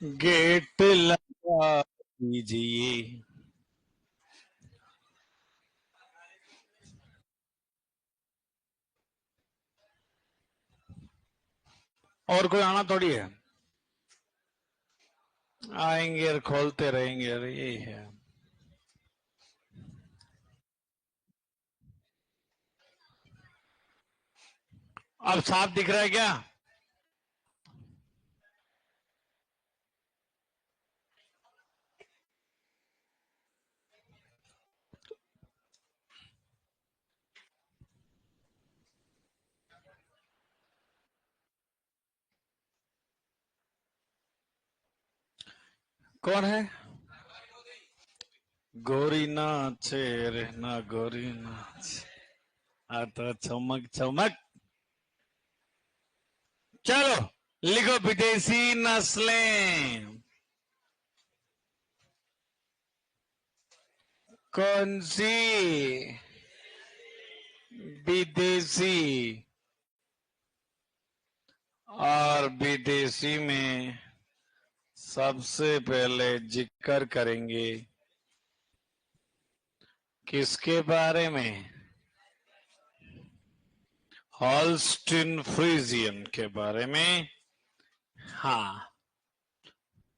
Gate लगा दीजिए। और कोई आना थोड़ी है, आएंगे और खोलते रहेंगे, अरे यही है। अब साफ दिख रहा है क्या? कौन है? गोरी नाचे रहना गोरी नाच, आता चमक चमक। चलो लिखो विदेशी नस्लें। कौन सी विदेशी? और विदेशी में सबसे पहले जिक्र करेंगे किसके बारे में? हॉल्स्टीन फ्रीजियन के बारे में। हाँ,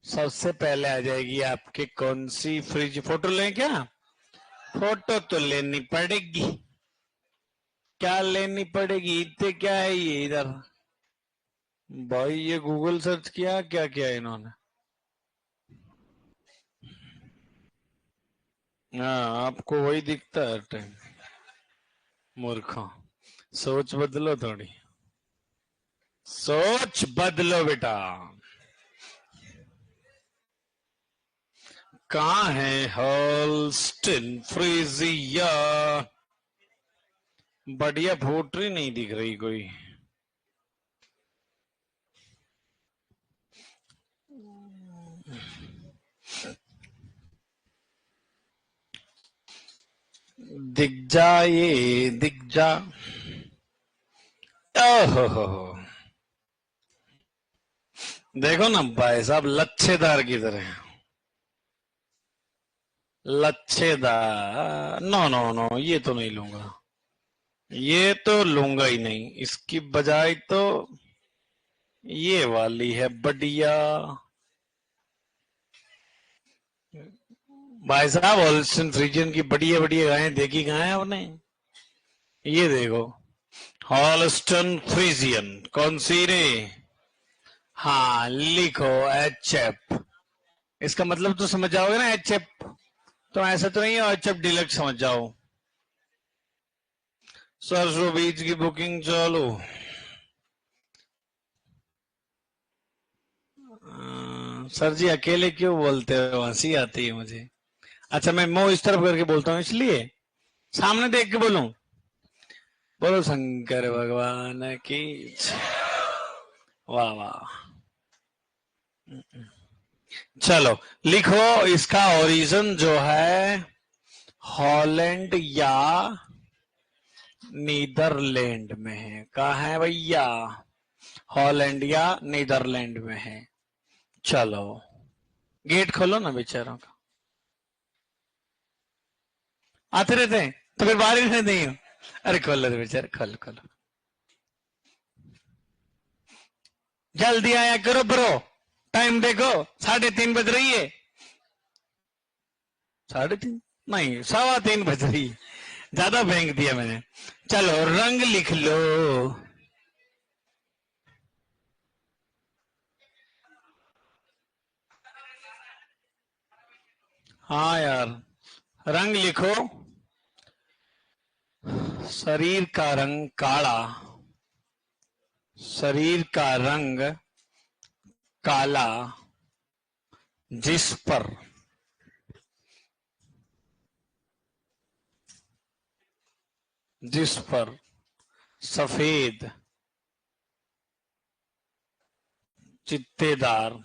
सबसे पहले आ जाएगी आपके कौन सी फ्रिज। फोटो लें क्या? फोटो तो लेनी पड़ेगी। क्या लेनी पड़ेगी? इतने क्या है ये इधर भाई, ये गूगल सर्च किया क्या किया इन्होंने? हाँ, आपको वही दिखता है हर टाइम। मूर्खों, सोच बदलो थोड़ी, सोच बदलो बेटा। कहाँ है हॉल्स्टीन फ्रीजिया? बढ़िया फोटो ही नहीं दिख रही कोई। दिख जा, ये दिख जा। ओहो, देखो ना भाई साहब, लच्छेदार की तरह। लच्छेदार, नो नो नो, ये तो नहीं लूंगा, ये तो लूंगा ही नहीं। इसकी बजाय तो ये वाली है बढ़िया। भाई साहब, हॉल्स्टीन फ्रीजियन की बढ़िया बढ़िया गायें देखी कहाँ है आपने? ये देखो, हॉल्स्टीन फ्रीजियन। कौन सी रे? हाँ, लिखो HF। इसका मतलब तो समझ जाओगे ना, HF। तो ऐसा तो नहीं है HF डिलक्स समझ जाओ। सरसों बीज की बुकिंग चालू। सर जी अकेले क्यों बोलते हो, हंसी आती है मुझे। अच्छा, मैं मुंह इस तरफ करके बोलता हूँ इसलिए, सामने देख के बोलूं। बोलो शंकर भगवान की। वाह वाह। चलो लिखो, इसका ओरिजिन जो है हॉलैंड या नीदरलैंड में है। कहा है भैया? हॉलैंड या नीदरलैंड में है। चलो गेट खोलो ना बेचारों का, आते रहते हैं तो फिर बाहर ही रहते नहीं हो। अरे खोलो तो बेचारे, खोलो खोलो, जल्दी आया करो ब्रो। टाइम देखो, 3:30 बज रही है। 3:30 नहीं, 3:15 बज रही है। ज्यादा फेंक दिया मैंने। चलो रंग लिख लो। हाँ यार, रंग लिखो। शरीर का रंग काला, शरीर का रंग काला, जिस पर सफेद चित्तेदार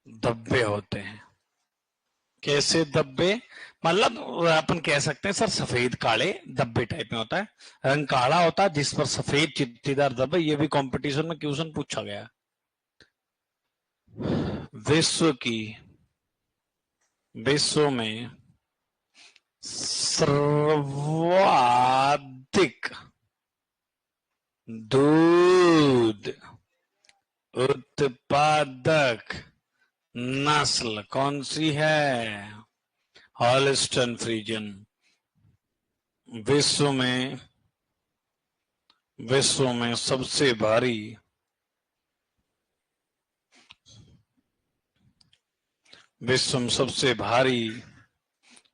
धब्बे होते हैं। कैसे धब्बे? मतलब अपन कह सकते हैं सर, सफेद काले धब्बे टाइप में होता है। रंग काला होता है जिस पर सफेद चित्तीदार धब्बे। ये भी कंपटीशन में क्वेश्चन पूछा गया। विश्व में सर्वाधिक दूध उत्पादक नस्ल कौन सी है? हॉलस्टाइन फ्रीजियन। विश्व में सबसे भारी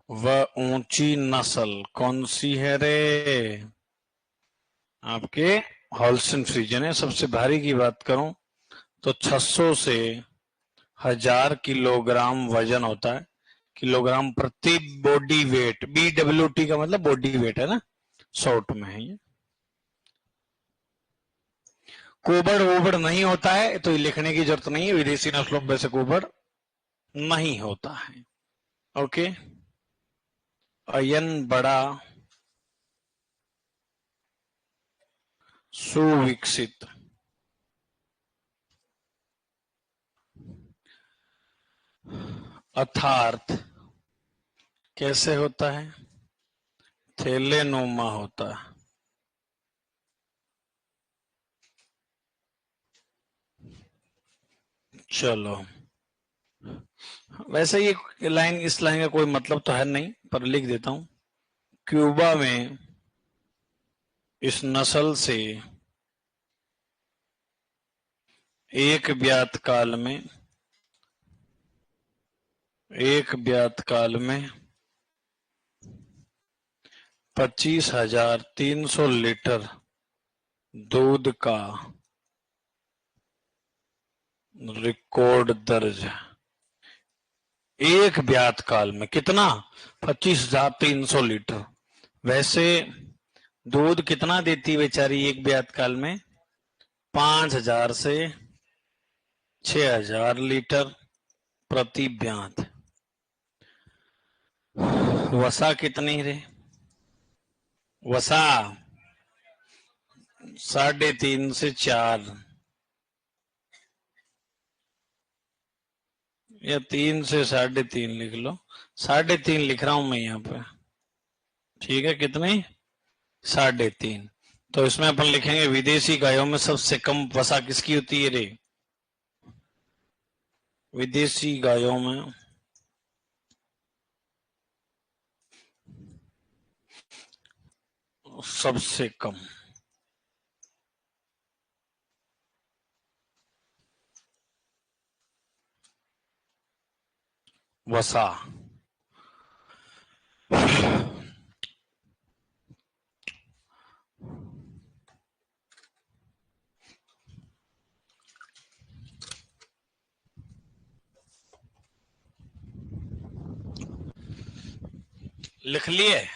व ऊंची नस्ल कौन सी है रे? आपके हॉलस्टाइन फ्रीजियन है। सबसे भारी की बात करूं तो 600 से 1000 किलोग्राम वजन होता है, किलोग्राम प्रति बॉडी वेट। BWT का मतलब बॉडी वेट है ना, शॉर्ट में है ये। कोबड़ वोबड़ नहीं होता है तो ये लिखने की जरूरत नहीं है, विदेशी नस्लों में से कोबड़ नहीं होता है। ओके। अयन बड़ा सुविकसित अर्थात कैसे होता है? थैलेनुमा होता है। चलो, वैसे ये इस लाइन का कोई मतलब तो है नहीं, पर लिख देता हूं। क्यूबा में इस नस्ल से एक ब्यात काल में 25,300 लीटर दूध का रिकॉर्ड दर्ज है। एक ब्यात काल में कितना? 25,300 लीटर। वैसे दूध कितना देती बेचारी एक ब्यात काल में? 5,000 से 6,000 लीटर प्रति ब्यात। वसा कितनी रे? वसा 3.5 से 4 या 3 से 3.5 लिख लो। 3.5 लिख रहा हूं मैं यहाँ पे, ठीक है? कितने? 3.5। तो इसमें अपन लिखेंगे विदेशी गायों में सबसे कम वसा किसकी होती है रे? विदेशी गायों में सबसे कम वसा लिख लिए?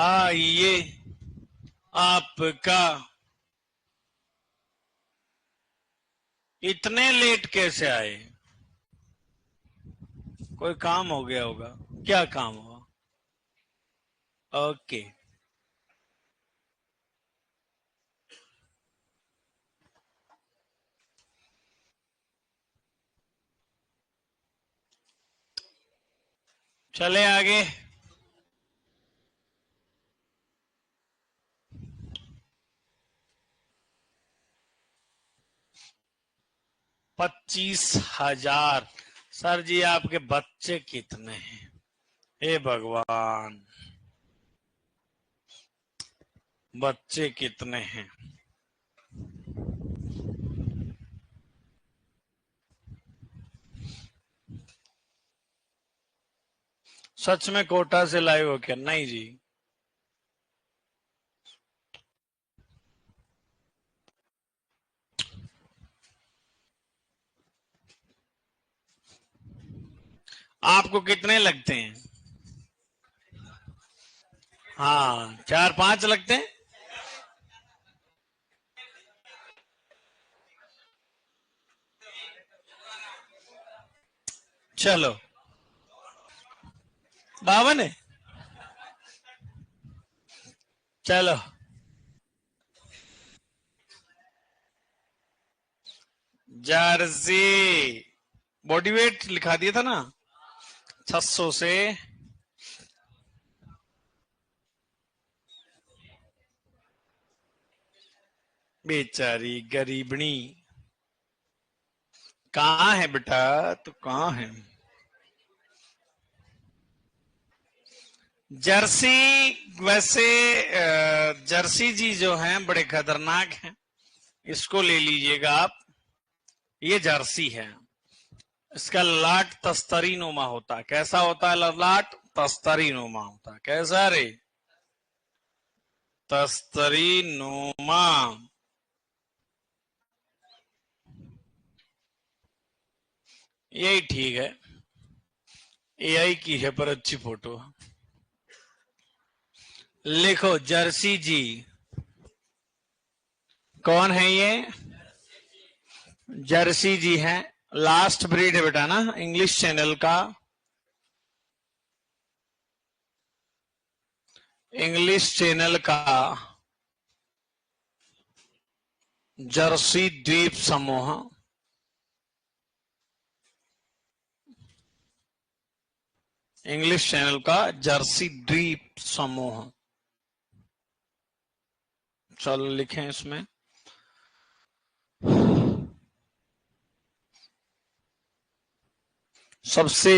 आइए आपका इतने लेट कैसे आए? कोई काम हो गया होगा। क्या काम हुआ? ओके, चले आगे। 25,000। सर जी आपके बच्चे कितने हैं? हे भगवान, बच्चे कितने हैं? सच में कोटा से लाए हो क्या? नहीं जी। आपको कितने लगते हैं? हाँ, 4-5 लगते हैं। चलो, 52 है। चलो जर्सी बॉडी वेट लिखा दिया था ना 600 से बेचारी गरीबनी कहाँ है बेटा तू कहाँ है। जर्सी वैसे जर्सी जी जो हैं बड़े खतरनाक हैं, इसको ले लीजिएगा आप। ये जर्सी है, इसका ललाट तस्तरी नुमा होता है। कैसा होता है ललाट? तस्तरी नुमा होता है। कैसा रे? तस्तरी नुमा। यही ठीक है, एआई की है पर अच्छी फोटो। लिखो जर्सी जी। कौन है ये? जर्सी जी हैं, लास्ट ब्रीड है बेटा ना इंग्लिश चैनल का। इंग्लिश चैनल का जर्सी द्वीप समूह। इंग्लिश चैनल का जर्सी द्वीप समूह। चलो लिखें इसमें। सबसे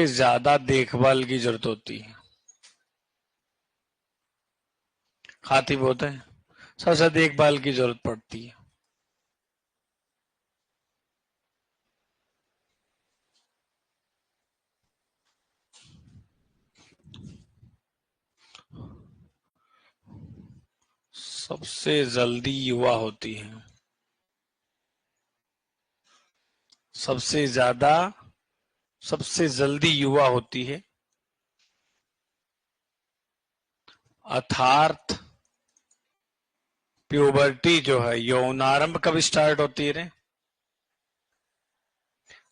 ज्यादा देखभाल की जरूरत होती है। खाती बहुत है, सबसे देखभाल की जरूरत पड़ती है। सबसे जल्दी युवा होती है। सबसे जल्दी युवा होती है। अर्थात प्यूबर्टी जो है यौनारंभ कब स्टार्ट होती है रे?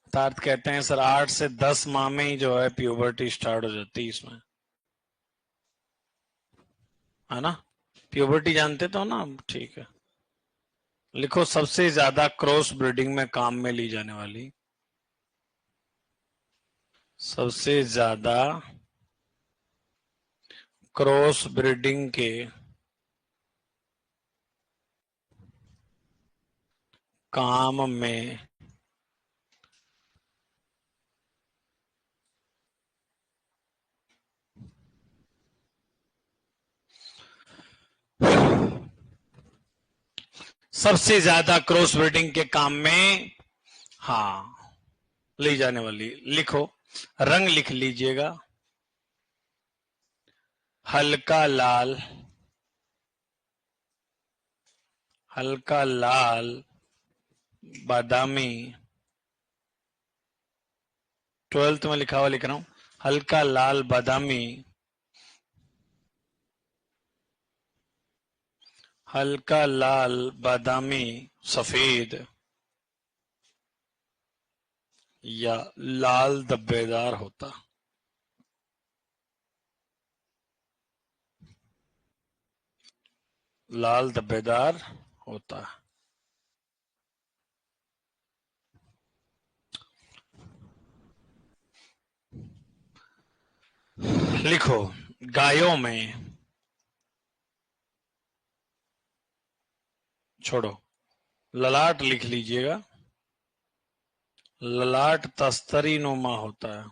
अर्थात कहते हैं सर 8 से 10 माह में ही जो है प्यूबर्टी स्टार्ट हो जाती है इसमें, है ना? प्यूबर्टी जानते तो ना? ठीक है, लिखो सबसे ज्यादा क्रॉस ब्रीडिंग में काम में ली जाने वाली, सबसे ज्यादा क्रॉस ब्रीडिंग के काम में सबसे ज्यादा क्रॉस ब्रीडिंग के काम में हाँ ली जाने वाली। लिखो, रंग लिख लीजिएगा, हल्का लाल, हल्का लाल बादामी। 12th में लिखा हुआ लिख रहा हूं, हल्का लाल बादामी, हल्का लाल बादामी सफेद या लाल धब्बेदार होता। लाल धब्बेदार होता है। लिखो गायों में, छोड़ो ललाट लिख लीजिएगा, ललाट तस्तरी नुमा होता है।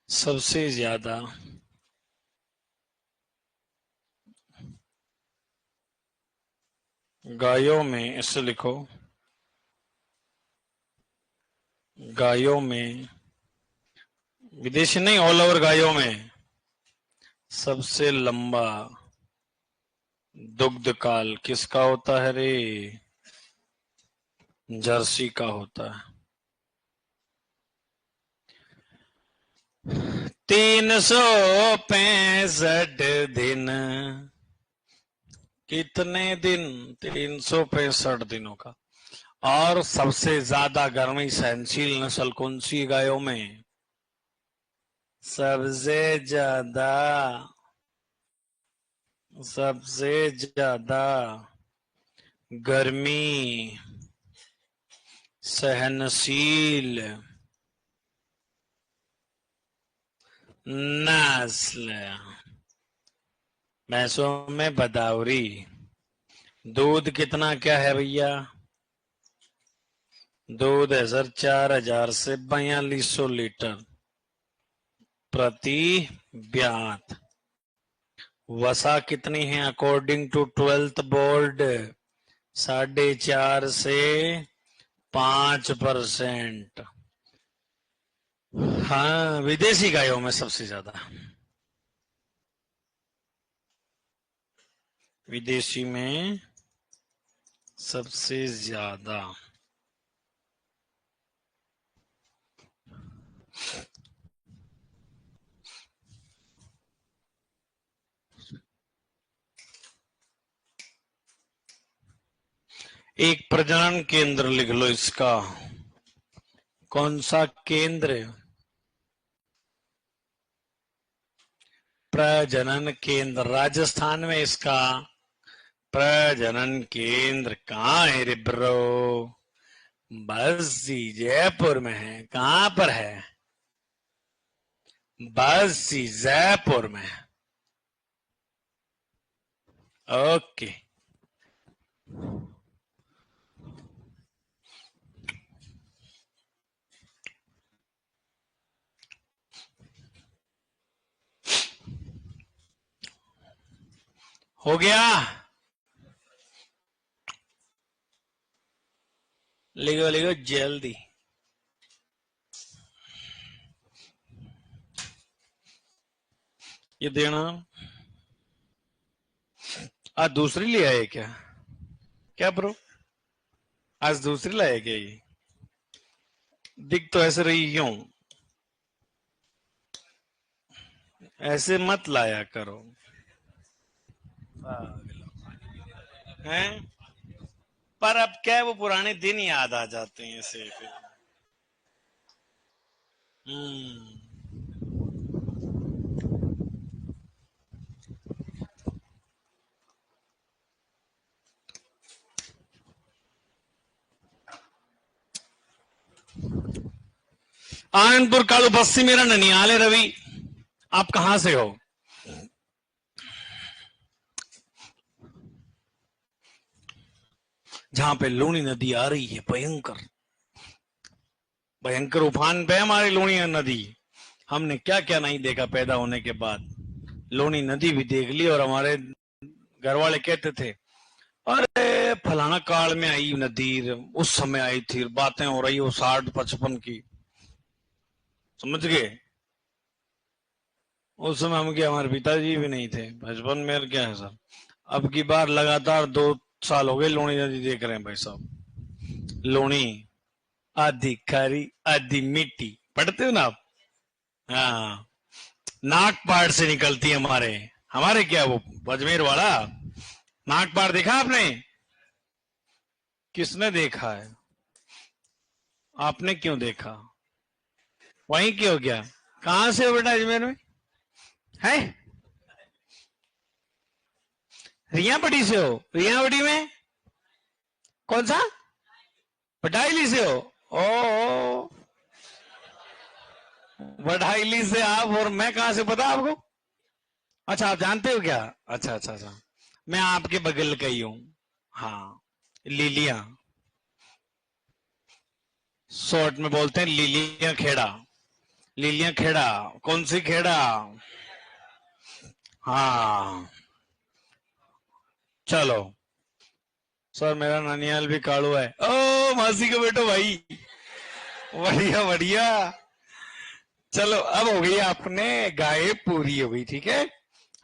सबसे ज्यादा गायों में, इसे लिखो गायों में, विदेशी नहीं ऑल ओवर गायों में सबसे लंबा दुग्ध काल किसका होता है रे? जर्सी का होता है। 365 दिन। कितने दिन? 365 दिनों का। और सबसे ज्यादा गर्मी सहनशील नस्ल कौन सी गायों में? सबसे ज्यादा गर्मी सहनशील नस्ल भैंसों में बदावरी। दूध कितना क्या है भैया? दूध है सर 4000 से 4200 लीटर प्रति ब्यात। वसा कितनी है अकॉर्डिंग टू 12th बोर्ड? 4.5 से 5%। हाँ, विदेशी गायों में सबसे ज्यादा। विदेशी में सबसे ज्यादा। एक प्रजनन केंद्र लिख लो इसका। कौन सा केंद्र? प्रजनन केंद्र राजस्थान में इसका प्रजनन केंद्र कहाँ है रे ब्रो? बस जी जयपुर में है। कहाँ पर है? बस जी जयपुर में। ओके। हो गया? लिखो लिखो जल्दी। ये देना। आज दूसरी ले आए क्या? क्या ब्रो? आज दूसरी लाए क्या? ये दिख तो ऐसे रही क्यों? ऐसे मत लाया करो। हैं? पर अब क्या है, वो पुराने दिन याद आ जाते हैं ऐसे फिर। आनंदपुर कालू बस्सी मेरा ननियाल है रवि। आप कहां से हो? जहां पे लूनी नदी आ रही है भयंकर भयंकर उफान पे हमारी लूनी नदी। हमने क्या क्या नहीं देखा पैदा होने के बाद। लूनी नदी भी देख ली और हमारे घर वाले कहते थे अरे फलाना काल में आई नदी, उस समय आई थी, बातें हो रही हो 60-55 की। समझ गए? उस समय हम क्या, हमारे पिताजी भी नहीं थे। 55 में क्या है सर। अब की बार लगातार 2 साल हो गए लूनी नदी देख रहे हैं भाई साहब। लूनी आधी खारी आधी मीठी, पढ़ते हो ना आप? हाँ, नागपाड़ से निकलती है हमारे। हमारे क्या वो अजमेर वाला नागपाड़ देखा आपने? किसने देखा है? आपने क्यों देखा? वहीं क्यों गया? कहां से हो बेटा अजमेर में? है? रियाबड़ी से हो? रियाबड़ी में कौन सा? बटाइली से हो? ओ, बटाइली से आप, और मैं कहां से पता आपको? अच्छा, आप जानते हो क्या? अच्छा अच्छा अच्छा। मैं आपके बगल का ही हूँ। हाँ, लिलिया। शॉर्ट में बोलते हैं लिलिया खेड़ा। लिलिया खेड़ा। कौन सी खेड़ा? हाँ। चलो सर, मेरा ननियाल भी काड़ू है। ओ मासी का बेटो भाई, बढ़िया बढ़िया। चलो अब हो गई आपने गाय पूरी हो गई, ठीक है।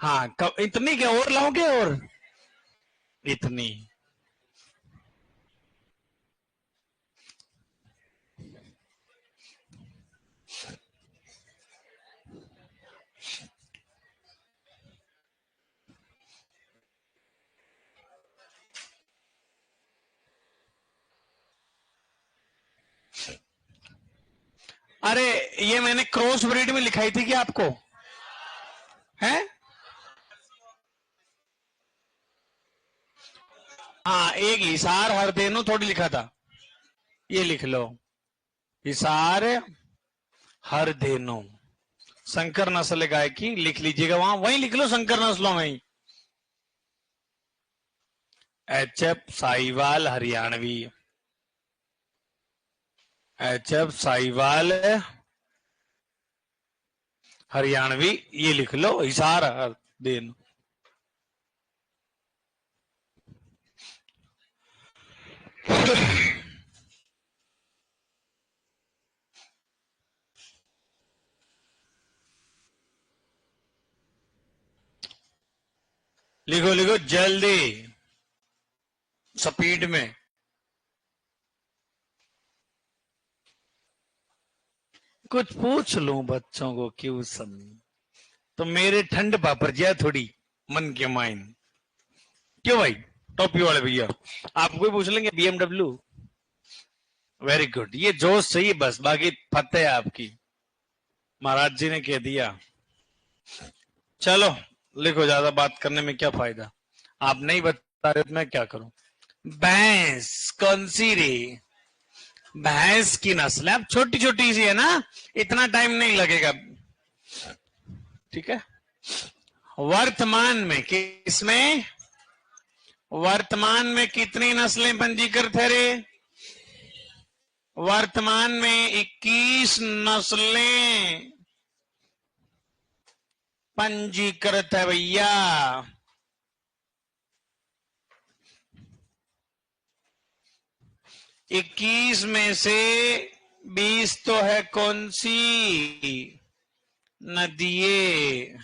हाँ, कब इतनी क्या और लाओगे? और इतनी? ये मैंने क्रॉस ब्रीड में लिखाई थी क्या आपको? है? हाँ, एक हिसार हरदेनो थोड़ी लिखा था, ये लिख लो, हिसार हरदेनो, संकर नस्ल गाय की लिख लीजिएगा, वहां वहीं लिख लो, संकर नस्लों में ही। एचएफ साहिवाल हरियाणवी, एचएफ साहिवाल हरियाणवी, ये लिख लो, हिसार हरदेनो। लिखो लिखो जल्दी, स्पीड में। कुछ पूछ लूं बच्चों को क्यों सब, तो मेरे ठंड पापर जिया थोड़ी मन के माइन, क्यों भाई टोपी वाले भैया, आपको ही पूछ लेंगे BMW। वेरी गुड, ये जोश चाहिए बस, बाकी फतेह आपकी, महाराज जी ने कह दिया। चलो लिखो, ज्यादा बात करने में क्या फायदा, आप नहीं बता रहे तो मैं क्या करूं। भैंस कौन सी रे? भैंस की नस्ल है, अब छोटी छोटी सी है ना, इतना टाइम नहीं लगेगा, ठीक है। वर्तमान में किसमें, वर्तमान में कितनी नस्लें पंजीकृत है रे? वर्तमान में 21 नस्लें पंजीकृत है भैया। 21 में से 20 तो है कौन सी, नदिये,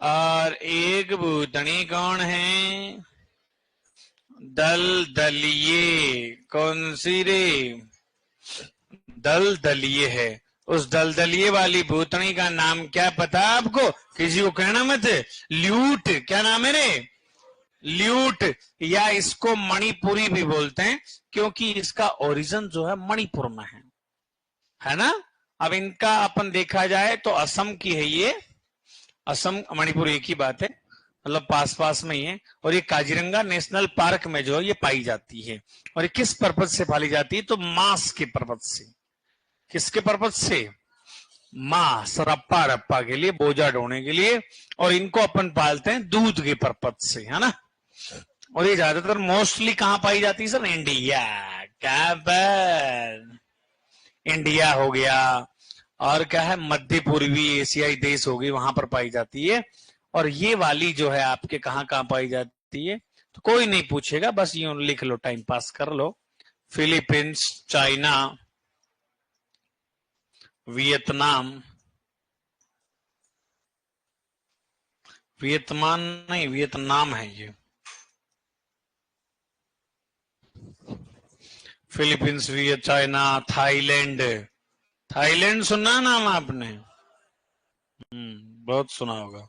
और एक भूतनी कौन है, दल दलिये। कौन सी रे? दल दलिये है। उस दलदलिये वाली भूतनी का नाम क्या पता आपको? किसी को कहना मत, ल्यूट। क्या नाम है रे? ल्यूट, या इसको मणिपुरी भी बोलते हैं, क्योंकि इसका ओरिजिन जो है मणिपुर में है ना। अब इनका अपन देखा जाए तो असम की है ये, असम मणिपुर एक ही बात है, मतलब पास पास में ही है। और ये काजीरंगा नेशनल पार्क में जो है ये पाई जाती है। और ये किस पर्पज से पाली जाती है? तो मांस के पर्पज से। किसके पर्पज से? मांस, रप्पा रप्पा के लिए, बोझा ढोने के लिए। और इनको अपन पालते हैं दूध के पर्पज से, है ना। और ये ज्यादातर मोस्टली कहां पाई जाती है सर? इंडिया। क्या बात, इंडिया हो गया, और क्या है, मध्य पूर्वी एशियाई देश हो गई, वहां पर पाई जाती है। और ये वाली जो है आपके कहां कहां पाई जाती है, तो कोई नहीं पूछेगा, बस यूं लिख लो, टाइम पास कर लो। फिलीपींस, चाइना, वियतनाम, वियतनाम नहीं, वियतनाम है ये। Philippines, China, Thailand. थाईलैंड सुना नाम आपने? बहुत सुना होगा।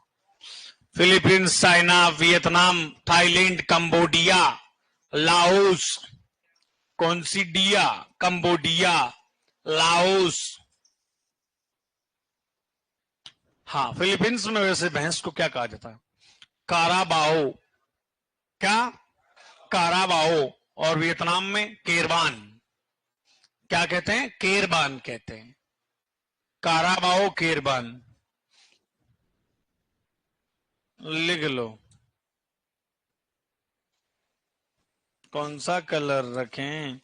Philippines, China, Vietnam, Thailand, Cambodia, Laos, कॉन्सिडिया, कंबोडिया, लाओस। हाँ, फिलीपींस में वैसे भैंस को क्या कहा जाता है? काराबाओ। क्या? काराबाओ। और वियतनाम में केरबान। क्या कहते हैं? केरबान कहते हैं। काराबाओ, केरबान, लिख लो। कौन सा कलर रखें?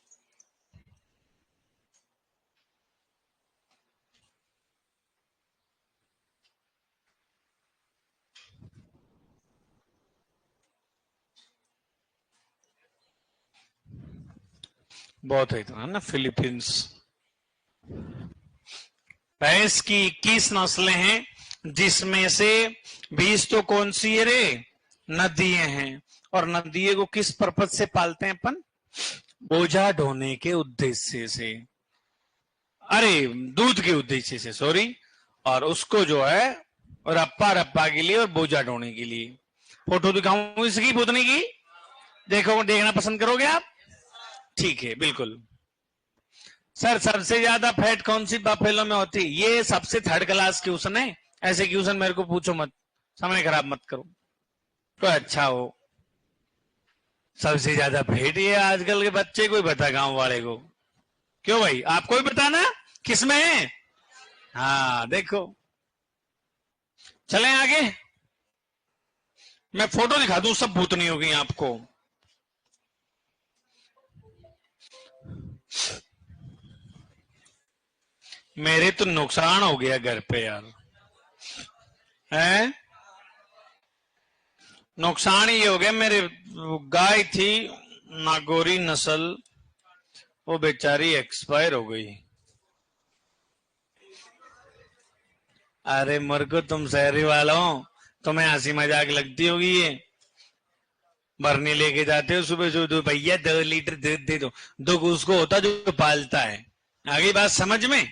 बहुत है इतना ना। फिलीपींस, भैंस की 21 नस्लें हैं, जिसमें से 20 तो कौन सी है रे? नदिये हैं। और नदिये को किस पर्पज से पालते हैं अपन? बोझा ढोने के उद्देश्य से, अरे दूध के उद्देश्य से, सॉरी। और उसको जो है रप्पा रप्पा के लिए और बोझा ढोने के लिए। फोटो दिखाऊं इसकी भूतनी की? देखो, देखना पसंद करोगे आप? ठीक है, बिल्कुल। सर सबसे ज्यादा फैट कौन सी बफेलो में होती? ये सबसे थर्ड क्लास क्वेश्चन है, ऐसे क्वेश्चन मेरे को पूछो मत, समय खराब मत करो। तो अच्छा हो, सबसे ज्यादा फैट ये आजकल के बच्चे को ही बता, गांव वाले को। क्यों भाई, आपको भी बताना किसमें है? हाँ देखो, चलें आगे। मैं फोटो दिखा दूं, सब भूतनी होगी आपको। मेरे तो नुकसान हो गया घर पे यार, है नुकसान ही हो गया मेरे। गाय थी नागौरी नस्ल, वो बेचारी एक्सपायर हो गई। अरे मरको, तुम शहरी वालों, तुम्हें हंसी मजाक लगती होगी ये। भरने लेके जाते हो सुबह सुबह, भैया 2 लीटर दूध दे दो। दुख उसको होता जो पालता है। आगे बात समझ में?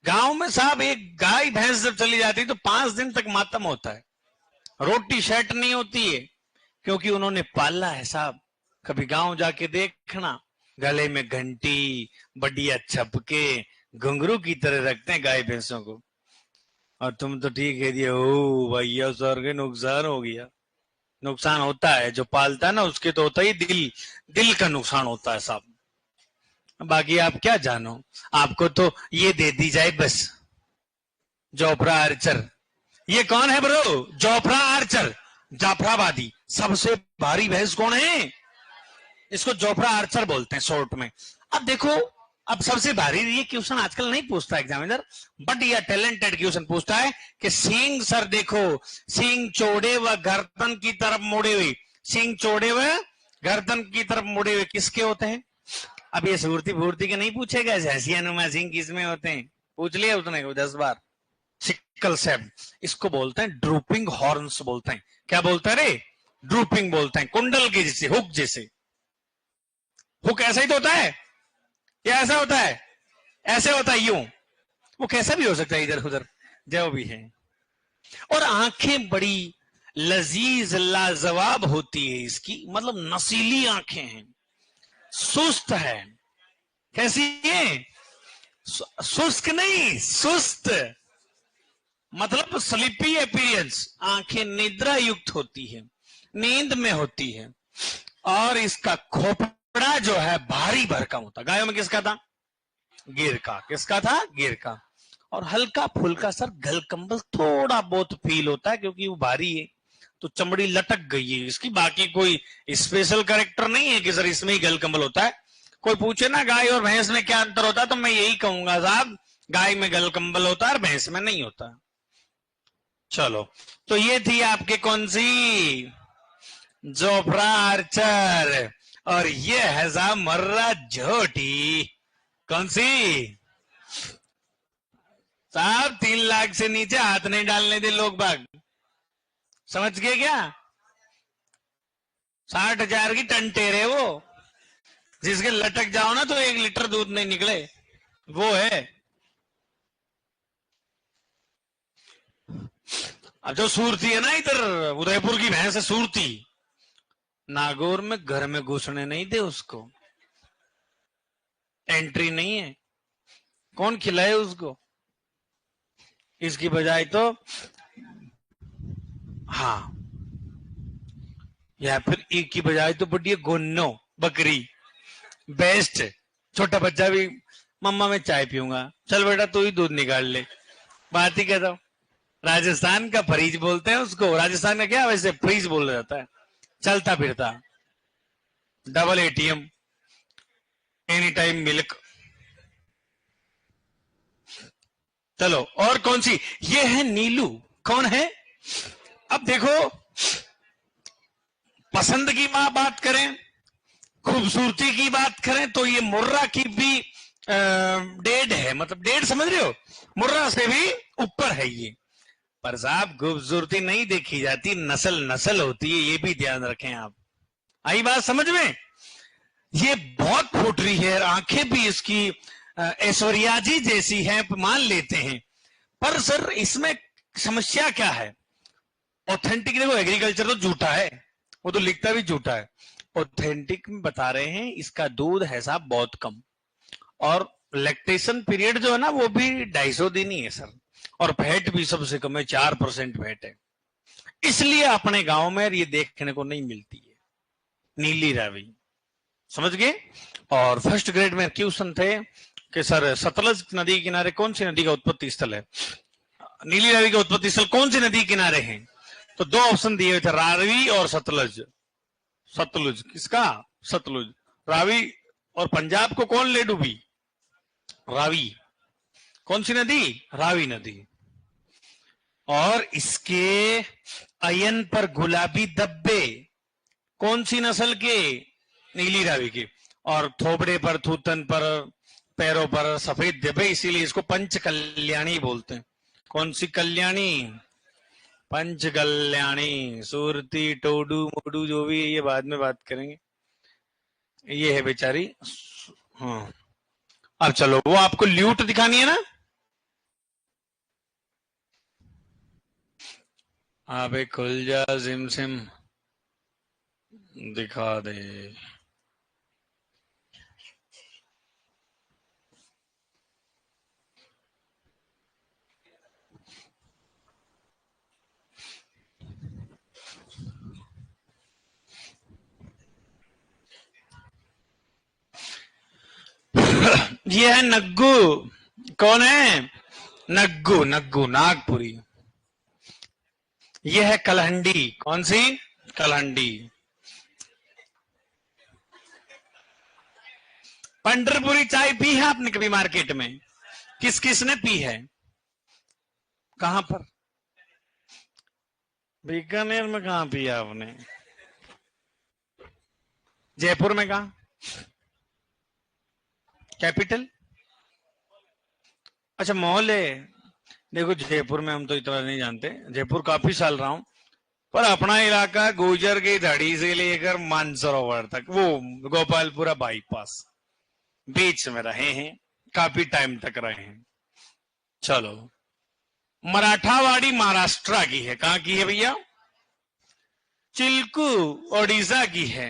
गांव में साहब एक गाय भैंस जब चली जाती है तो 5 दिन तक मातम होता है, रोटी सेट नहीं होती है, क्योंकि उन्होंने पाला है साहब। कभी गांव जाके देखना, गले में घंटी, बढ़िया छपके, घुंघरू की तरह रखते हैं गाय भैंसों को। और तुम तो ठीक है दिए ओ भैया, सर के नुकसान हो गया। नुकसान होता है, जो पालता है ना उसके तो होता ही दिल, दिल का नुकसान होता है साहब। बाकी आप क्या जानो, आपको तो ये दे दी जाए बस, जोफ्रा आर्चर। ये कौन है ब्रो? Jofra Archer, Jafarabadi. सबसे भारी भैंस कौन है? इसको जोफ्रा आर्चर बोलते हैं शॉर्ट में। अब देखो, अब सबसे भारी ये क्वेश्चन आजकल नहीं पूछता एग्जामिनर, बट ये टैलेंटेड क्वेश्चन पूछता है कि सींग सर देखो, सींग चौड़े व गर्दन की तरफ मुड़े हुए, सींग चौड़े व गर्दन की तरफ मुड़े हुए किसके होते हैं? अब ये सूरती फूर्ती के नहीं पूछेगा, हसिया नुमा सिंह किसमें होते हैं, पूछ लिया उसने 10 बार। सिक्कल सेब, इसको बोलते हैं ड्रूपिंग हॉर्न्स बोलते हैं। क्या बोलते हैं रे? ड्रूपिंग बोलते हैं, कुंडल के जैसे, हुक जैसे। हुक ऐसा ही तो होता है, या ऐसा होता है? ऐसे होता है यूं, वो कैसा भी हो सकता है इधर उधर, जो भी है। और आंखें बड़ी लजीज लाजवाब होती है इसकी, मतलब नसीली आंखें हैं, सुस्त है। कैसी है? शुष्क नहीं, सुस्त, मतलब स्लीपी अपीयरेंस, आंखें निद्रा युक्त होती है, नींद में होती है। और इसका खोपड़ा जो है भारी भरकम होता। गायों में किसका था? गिर का। किसका था? गिर का। और हल्का फुल्का सर गलकंबल थोड़ा बहुत फील होता है, क्योंकि वो भारी है तो चमड़ी लटक गई है इसकी। बाकी कोई स्पेशल कैरेक्टर नहीं है कि सर इसमें ही गलकंबल होता है। कोई पूछे ना गाय और भैंस में क्या अंतर होता है, तो मैं यही कहूंगा साहब, गाय में गलकंबल होता है और भैंस में नहीं होता। चलो, तो ये थी आपके कौन सी? Jofra Archer. और ये है साहब मर्रा झोटी। कौन सी साहब? 3 लाख से नीचे हाथ नहीं डालने दे लोग बाग, समझ गए क्या? 60,000 की टंटेर है वो, जिसके लटक जाओ ना तो 1 लीटर दूध नहीं निकले, वो है। अब जो सूरती है ना, इधर उदयपुर की भैंस है सूरती, नागौर में घर में घुसने नहीं दे उसको, एंट्री नहीं है। कौन खिलाए उसको? इसकी बजाय तो हाँ, या फिर एक की बजाय तो बढ़िया गोन्नो बकरी बेस्ट। छोटा बच्चा भी मम्मा मैं चाय पीऊंगा, चल बेटा तू ही दूध निकाल ले, बात ही कहता हूं। राजस्थान का फ्रीज बोलते हैं उसको, राजस्थान का क्या वैसे फ्रीज बोला जाता है, चलता फिरता double ATM, any time milk. चलो, और कौन सी? ये है नीलू। कौन है? अब देखो, पसंद की बात करें, खूबसूरती की बात करें, तो ये मुर्रा की भी डेढ़ है, मतलब डेढ़ समझ रहे हो, मुर्रा से भी ऊपर है ये। पर साहब खूबसूरती नहीं देखी जाती, नस्ल नस्ल होती है, ये भी ध्यान रखें आप। आई बात समझ में? ये बहुत फूट रही है, आंखें भी इसकी ऐश्वर्या जी जैसी हैं, मान लेते हैं। पर सर इसमें समस्या क्या है? ऑथेंटिक देखो, एग्रीकल्चर तो झूठा है, वो तो लिखता भी झूठा है। ऑथेंटिक में बता रहे हैं इसका दूध है साहब बहुत कम, और लैक्टेशन पीरियड जो है ना वो भी 250 दिन ही है सर, और फैट भी सबसे कम है, 4% फैट है। इसलिए अपने गांव में ये देखने को नहीं मिलती है नीली रावी, समझ गए। और फर्स्ट ग्रेड में क्वेश्चन थे कि सर सतलज नदी के किनारे कौन सी नदी का उत्पत्ति स्थल है, नीली रावी का उत्पत्ति स्थल कौन सी नदी किनारे हैं, तो दो ऑप्शन दिए हुए थे, रावी और सतलज। सतलुज किसका, सतलुज, रावी। और पंजाब को कौन ले डूबी, रावी। कौन सी नदी, रावी नदी। और इसके अयन पर गुलाबी धब्बे कौन सी नस्ल के, नीली रावी के। और थोबड़े पर, थूथन पर, पैरों पर सफेद धब्बे, इसीलिए इसको पंच कल्याणी बोलते हैं। कौन सी कल्याणी, पंच कल्याणी। सूरती, टोडू मोडू जो भी है ये बाद में बात करेंगे, ये है बेचारी। हाँ अब चलो, वो आपको ल्यूट दिखानी है ना, अबे खुल जा जिम सिम, दिखा दे। ये है नग्गू। कौन है, नग्गू, नग्गू नागपुरी। ये है कलहंडी। कौन सी, कलहंडी। पंडरपुरी चाय पी है आपने कभी मार्केट में, किस किस ने पी है, कहां पर, बीकानेर में कहां पिया आपने, जयपुर में कहा, कैपिटल, अच्छा मॉल है। देखो जयपुर में हम तो इतना नहीं जानते, जयपुर काफी साल रहा हूं, पर अपना इलाका गुजर की धड़ी से लेकर मानसरोवर तक, वो गोपालपुरा बाईपास बीच में रहे हैं, काफी टाइम तक रहे हैं। चलो, मराठावाड़ी महाराष्ट्र की है, कहां की है भैया, चिल्कू ओडिशा की है,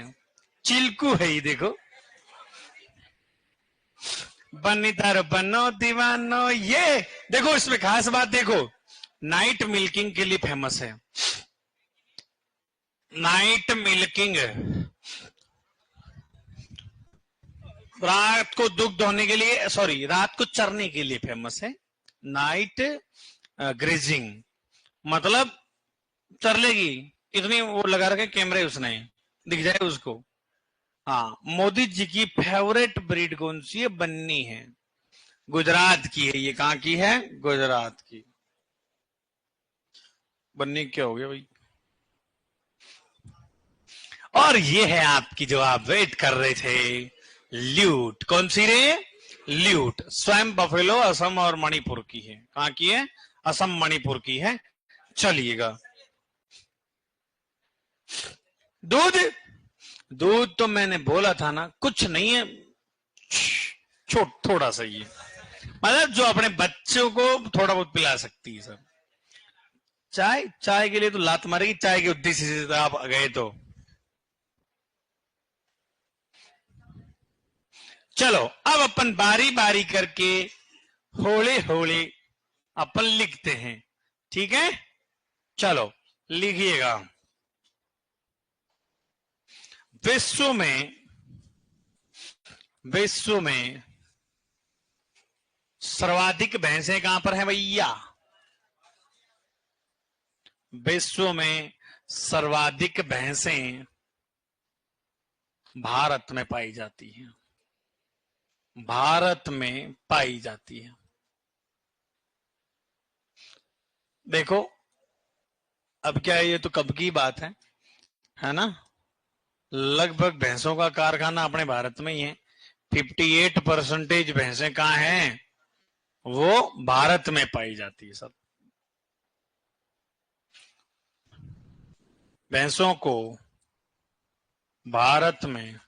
चिल्कू है ये देखो। बनीधर बनो दीवानो, ये देखो इसमें खास बात देखो, नाइट मिल्किंग के लिए फेमस है, नाइट मिल्किंग, रात को दुग्ध होने के लिए, सॉरी रात को चरने के लिए फेमस है, नाइट ग्रेजिंग, मतलब चर लेगी, इतनी वो लगा रखे कैमरे उसने, दिख जाए उसको। हाँ, मोदी जी की फेवरेट ब्रीड कौन सी है, बन्नी है, गुजरात की है, ये कहां की है, गुजरात की। बन्नी क्या हो गया भाई। और ये है आपकी जो आप वेट कर रहे थे, ल्यूट। कौन सी रे, ल्यूट। स्वयं बफेलो असम और मणिपुर की है, कहां की है, असम मणिपुर की है। चलिएगा, दूध, दूध तो मैंने बोला था ना कुछ नहीं है, छोट थोड़ा सा ही है, मतलब जो अपने बच्चों को थोड़ा बहुत पिला सकती है सर। चाय, चाय के लिए तो लात मारेगी, चाय के उद्देश्य से आप गए तो। चलो अब अपन बारी बारी करके होले होले अपन लिखते हैं, ठीक है। चलो लिखिएगा, विश्व में, विश्व में सर्वाधिक भैंसें कहां पर हैं भैया, विश्व में सर्वाधिक भैंसें भारत में पाई जाती हैं, भारत में पाई जाती है। देखो अब क्या है, ये तो कब की बात है ना, लगभग भैंसों का कारखाना अपने भारत में ही है, 58% भैंसें कहां हैं, वो भारत में पाई जाती है सब। भैंसों को भारत में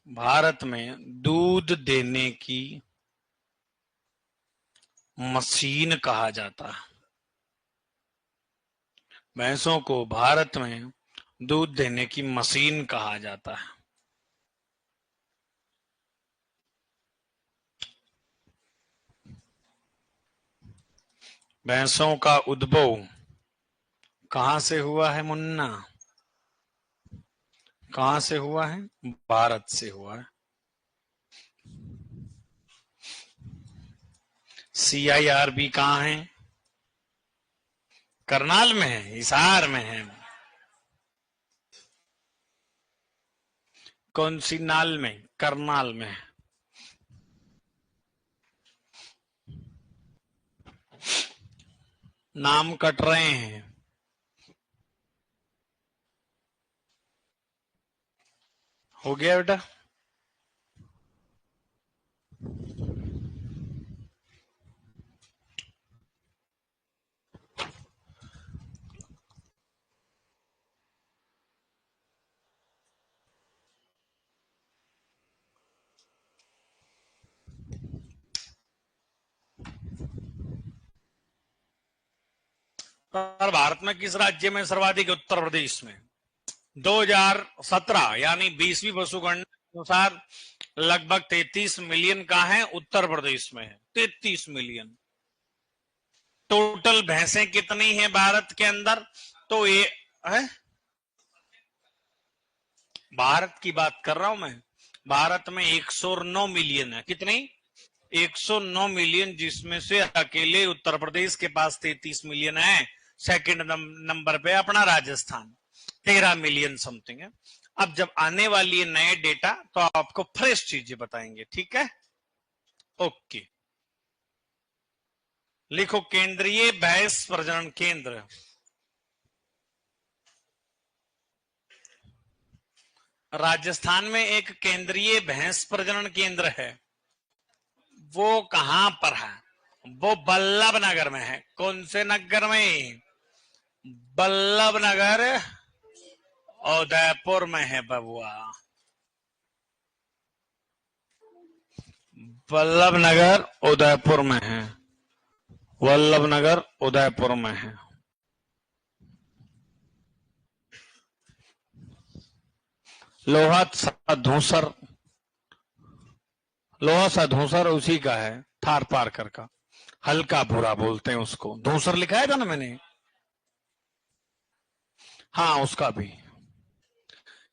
भारत में दूध देने की मशीन कहा जाता है, भैंसों को भारत में दूध देने की मशीन कहा जाता है। भैंसों का उद्भव कहां से हुआ है मुन्ना? कहां से हुआ है? भारत से हुआ है। CIRB कहां है? करनाल में है, हिसार में है। कौन सी नाल में? करनाल में। नाम कट रहे हैं। हो गया बेटा? पर भारत में किस राज्य में सर्वाधिक? उत्तर प्रदेश में। 2017 यानी 20वीं वसुगणना के अनुसार लगभग 33 मिलियन का है, उत्तर प्रदेश में है 33 मिलियन। टोटल भैंसें कितनी हैं भारत के अंदर? तो ये है, भारत की बात कर रहा हूं मैं। भारत में 109 मिलियन है। कितनी? 109 मिलियन, जिसमें से अकेले उत्तर प्रदेश के पास 33 मिलियन है। सेकंड नंबर पे अपना राजस्थान 13 मिलियन समथिंग है। अब जब आने वाली है नए डेटा तो आपको फ्रेश चीजें बताएंगे, ठीक है? ओके, लिखो केंद्रीय भैंस प्रजनन केंद्र। राजस्थान में एक केंद्रीय भैंस प्रजनन केंद्र है। वो कहां पर है? वो बल्लभ नगर में है। कौन से नगर में? बल्लभ नगर उदयपुर में है बबुआ। वल्लभ नगर उदयपुर में है। वल्लभ नगर उदयपुर में है। लोहा सा धूसर, लोहा सा धूसर उसी का है, थार पारकर का। हल्का भूरा बोलते हैं उसको। धूसर लिखा था ना मैंने। हाँ, उसका भी।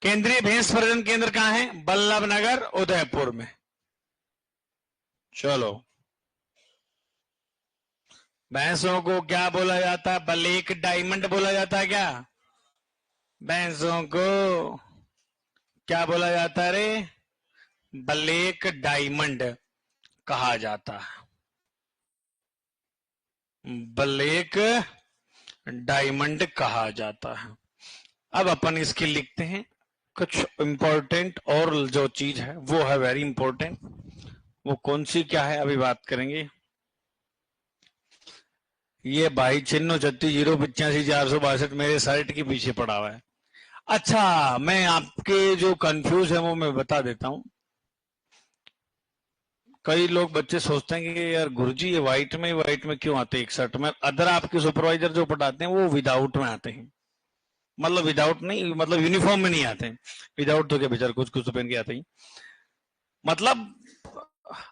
केंद्रीय भैंस प्रजनन केंद्र कहां है? बल्लभ नगर उदयपुर में। चलो, भैंसों को क्या बोला जाता है? ब्लैक डायमंड बोला जाता है क्या? भैंसों को क्या बोला जाता है रे? ब्लैक डायमंड कहा जाता है। ब्लैक डायमंड कहा जाता है। अब अपन इसके लिखते हैं कुछ इंपॉर्टेंट, और जो चीज है वो है वेरी इंपॉर्टेंट। वो कौन सी क्या है अभी बात करेंगे। ये भाई 96080462 मेरे शर्ट के पीछे पड़ा हुआ है। अच्छा, मैं आपके जो कंफ्यूज है वो मैं बता देता हूं। कई लोग बच्चे सोचते हैं कि यार गुरुजी ये व्हाइट में क्यों आते हैं एक शर्ट में? अदर आपके सुपरवाइजर जो पढ़ाते हैं वो विदाउट में आते हैं। मतलब विदाउट नहीं, मतलब यूनिफॉर्म में नहीं आते हैं। विदाउट तो क्या बेचारे कुछ कुछ तो पहन के आते ही, मतलब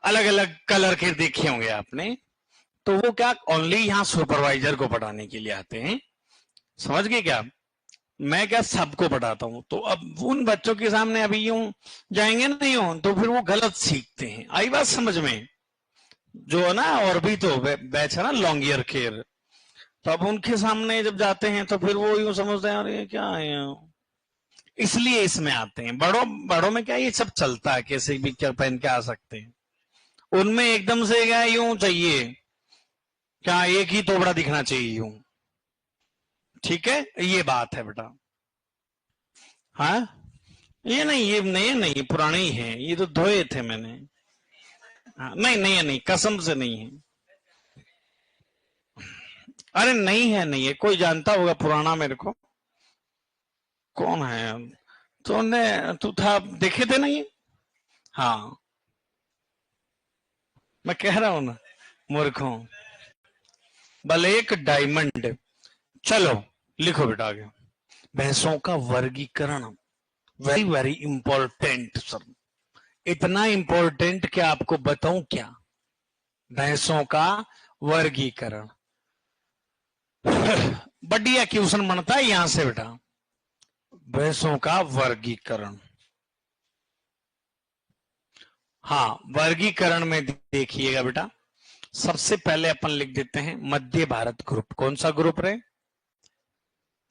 अलग अलग कलर के देखे होंगे आपने। तो वो क्या ओनली यहाँ सुपरवाइजर को पढ़ाने के लिए आते हैं, समझ गए क्या? मैं क्या सबको पढ़ाता हूं। तो अब उन बच्चों के सामने अभी यूं जाएंगे नहीं हो तो फिर वो गलत सीखते हैं। आई बात समझ में? जो है ना, और भी तो बैच है ना लॉन्ग ईयर केयर, तो अब उनके सामने जब जाते हैं तो फिर वो यूं समझते हैं अरे क्या है, इसलिए इसमें आते हैं। बड़ों बड़ों में क्या ये सब चलता है, कैसे भी क्या पहन के आ सकते हैं। उनमें एकदम से क्या यूं चाहिए, क्या एक ही तोबड़ा दिखना चाहिए यूं। ठीक है, ये बात है बेटा। हाँ, ये नहीं, ये नए नहीं, पुराने ही हैं। ये तो धोए थे मैंने। हाँ, नहीं नहीं नहीं, कसम से नहीं है। अरे नहीं है, नहीं है, कोई जानता होगा पुराना मेरे को। कौन है? तूने, तू था, देखे थे नहीं? हाँ, मैं कह रहा हूं ना, मूर्खों। Black diamond. चलो लिखो बेटा आगे। भैंसों का वर्गीकरण वेरी वेरी इंपॉर्टेंट सर, इतना इंपॉर्टेंट कि आपको बताऊं क्या? भैंसों का वर्गीकरण। बढ़िया क्वेश्चन बनता है यहां से बेटा, भैंसों का वर्गीकरण। हाँ, वर्गीकरण में देखिएगा बेटा, सबसे पहले अपन लिख देते हैं मध्य भारत ग्रुप। कौन सा ग्रुप रहे?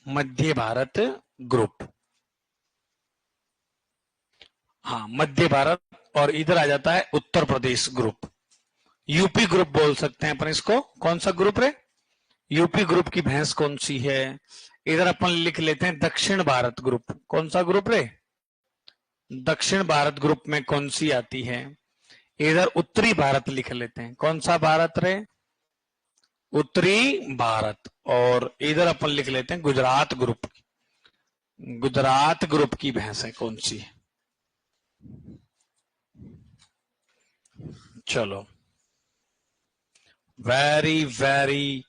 मध्य भारत ग्रुप। हाँ, मध्य भारत, और इधर आ जाता है Uttar Pradesh group. UP group बोल सकते हैं अपन इसको। कौन सा ग्रुप रे? यूपी ग्रुप की भैंस कौन सी है? इधर अपन लिख लेते हैं दक्षिण भारत ग्रुप। कौन सा ग्रुप रे? दक्षिण भारत ग्रुप में कौन सी आती है? इधर उत्तरी भारत लिख लेते हैं। कौन सा भारत रे? उत्तरी भारत। और इधर अपन लिख लेते हैं गुजरात ग्रुप। गुजरात ग्रुप की भैंस है कौन सी? चलो, very very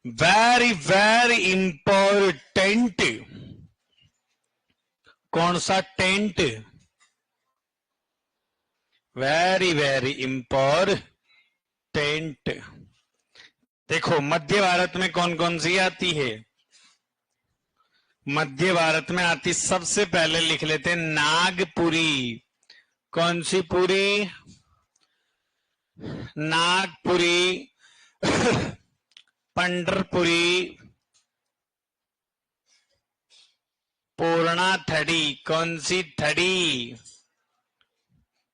very very important. कौन सा टेंट? Very very important. देखो मध्य भारत में कौन कौन सी आती है? मध्य भारत में आती, सबसे पहले लिख लेते हैं नागपुरी। कौन सी पुरी? नागपुरी, पंढरपुरी, पूर्णा थड़ी। कौन सी थड़ी?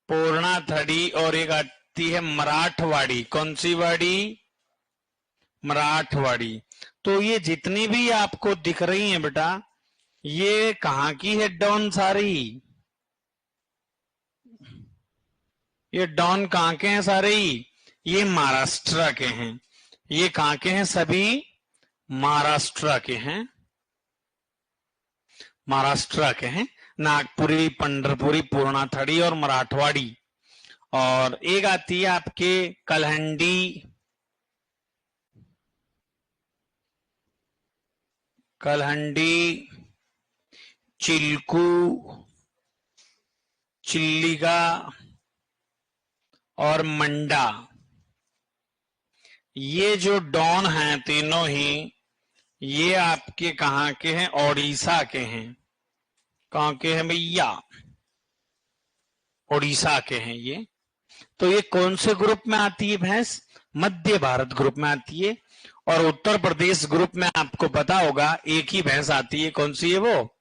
पूर्णा थड़ी। और एक आती है मराठवाड़ी। कौन सी वाड़ी? मराठवाड़ी। तो ये जितनी भी आपको दिख रही हैं बेटा, ये कहां की है डॉन सारी? ये डॉन कहां के हैं सारे? ये महाराष्ट्र के हैं। ये कहां के हैं सभी? महाराष्ट्र के हैं। महाराष्ट्र के हैं। नागपुरी, पंढरपुरी, पूर्णाथड़ी और मराठवाड़ी। और एक आती है आपके कलहंडी, कलहंडी, चिल्कू, चिल्लिका और मंडा। ये जो डॉन हैं तीनों ही, ये आपके कहां के हैं? ओडिशा के हैं। कहां के हैं भैया? ओडिशा के हैं ये। तो ये कौन से ग्रुप में आती है भैंस? मध्य भारत ग्रुप में आती है। और उत्तर प्रदेश ग्रुप में आपको पता होगा एक ही भैंस आती है। कौन सी है वो?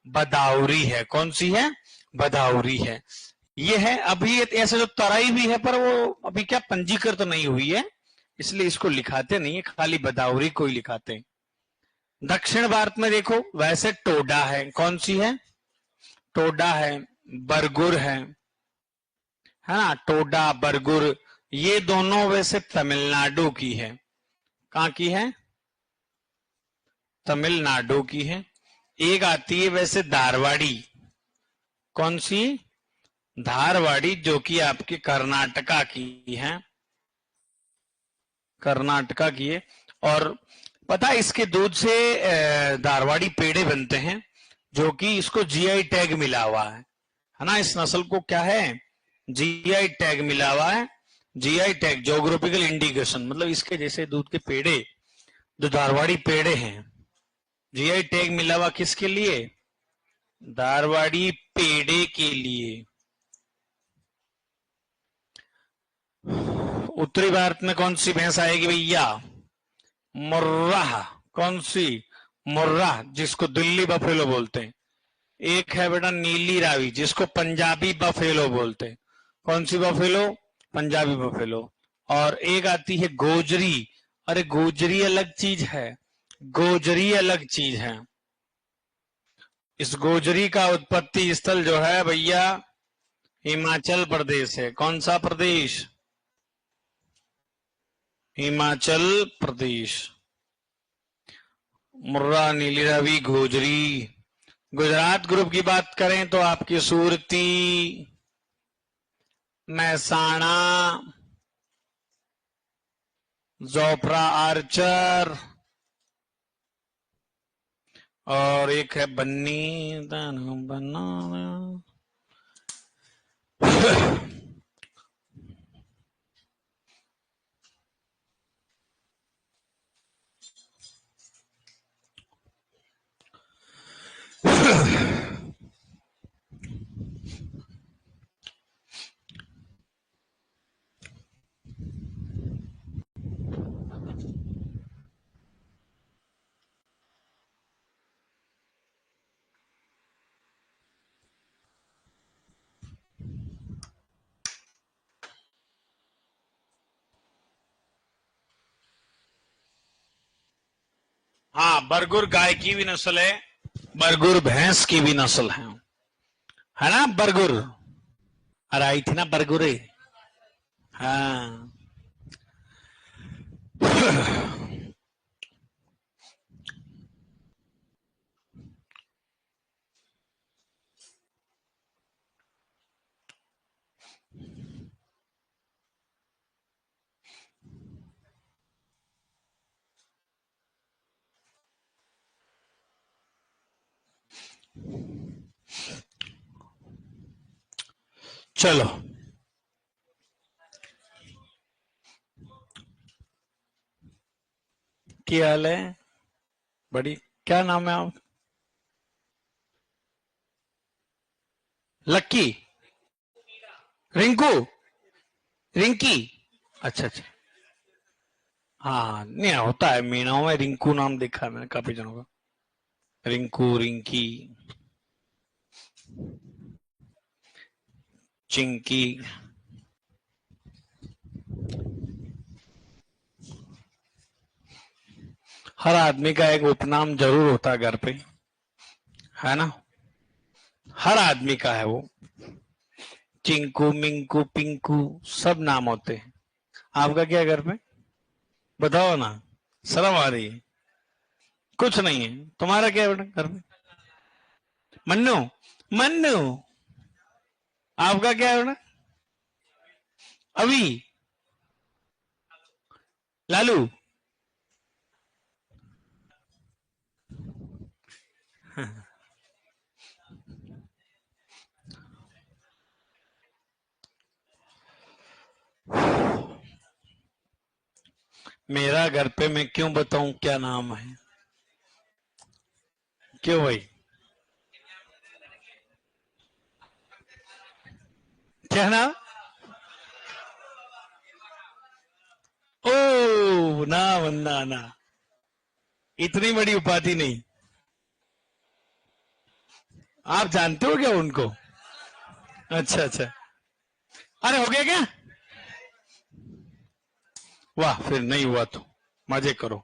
बदाऊरी है। कौन सी है? बदाऊरी है। ये है। अभी ऐसे जो तराई भी है, पर वो अभी क्या पंजीकृत तो नहीं हुई है, इसलिए इसको लिखाते नहीं है, खाली बदाऊरी को ही लिखाते हैं। दक्षिण भारत में देखो, वैसे टोडा है। कौन सी है? टोडा है, बरगुर है ना? टोडा, बरगुर, ये दोनों वैसे तमिलनाडु की है। कहां की है? तमिलनाडु की है। एक आती है वैसे धारवाड़ी। कौन सी? धारवाड़ी, जो कि आपके कर्नाटका की है। कर्नाटका की है। और पता है इसके दूध से धारवाड़ी पेड़े बनते हैं, जो कि इसको जीआई टैग मिला हुआ है ना? इस नस्ल को क्या है? जीआई टैग मिला हुआ है। जीआई टैग, ज्योग्राफिकल इंडिकेशन, मतलब इसके जैसे दूध के पेड़े, जो धारवाड़ी पेड़े हैं, जीआई टैग मिला हुआ किसके लिए? धारवाड़ी पेड़े के लिए। उत्तरी भारत में कौन सी भैंस आएगी भैया? मुर्रा। कौन सी? मुर्रा, जिसको दिल्ली बफेलो बोलते हैं। एक है बेटा नीली रावी, जिसको पंजाबी बफेलो बोलते हैं। कौन सी बफेलो? पंजाबी बफेलो। और एक आती है गोजरी। अरे गोजरी अलग चीज है, गोजरी अलग चीज है। इस गोजरी का उत्पत्ति स्थल जो है भैया, हिमाचल प्रदेश है। कौन सा प्रदेश? हिमाचल प्रदेश। मुर्रा, नीली रावी, गोजरी। गुजरात ग्रुप की बात करें तो आपकी सूरती, महसाणा, जोफ्रा आर्चर, और एक है बन्नी बन्ना। हाँ, बरगुर गाय की भी नस्ल है, बरगुर भैंस की भी नस्ल है ना बरगुर। और आई थी ना बरगुरे। हाँ। चलो, क्या हाल है? बड़ी, क्या नाम है आप? लक्की, रिंकू, रिंकी। अच्छा अच्छा। हाँ, नहीं होता है मीनाओं में रिंकू नाम देखा है मैंने काफी जनों का। रिंकू, रिंकी, चिंकी। हर आदमी का एक उपनाम जरूर होता है घर पे, है ना? हर आदमी का है वो। चिंकू, मिंकू, पिंकू, सब नाम होते हैं। आपका क्या है घर पे? बताओ ना, शर्म आ रही है? कुछ नहीं है। तुम्हारा क्या है बेटा घर पे? मन्नू, मन्नू। आपका क्या है बेटा? अभी, लालू। मेरा घर पे मैं क्यों बताऊं क्या नाम है? क्यों भाई? क्या नाम? ओ ना, वंदा ना, इतनी बड़ी उपाधि नहीं। आप जानते हो क्या उनको? अच्छा अच्छा। अरे हो गया क्या? वाह, फिर नहीं हुआ तो मजे करो।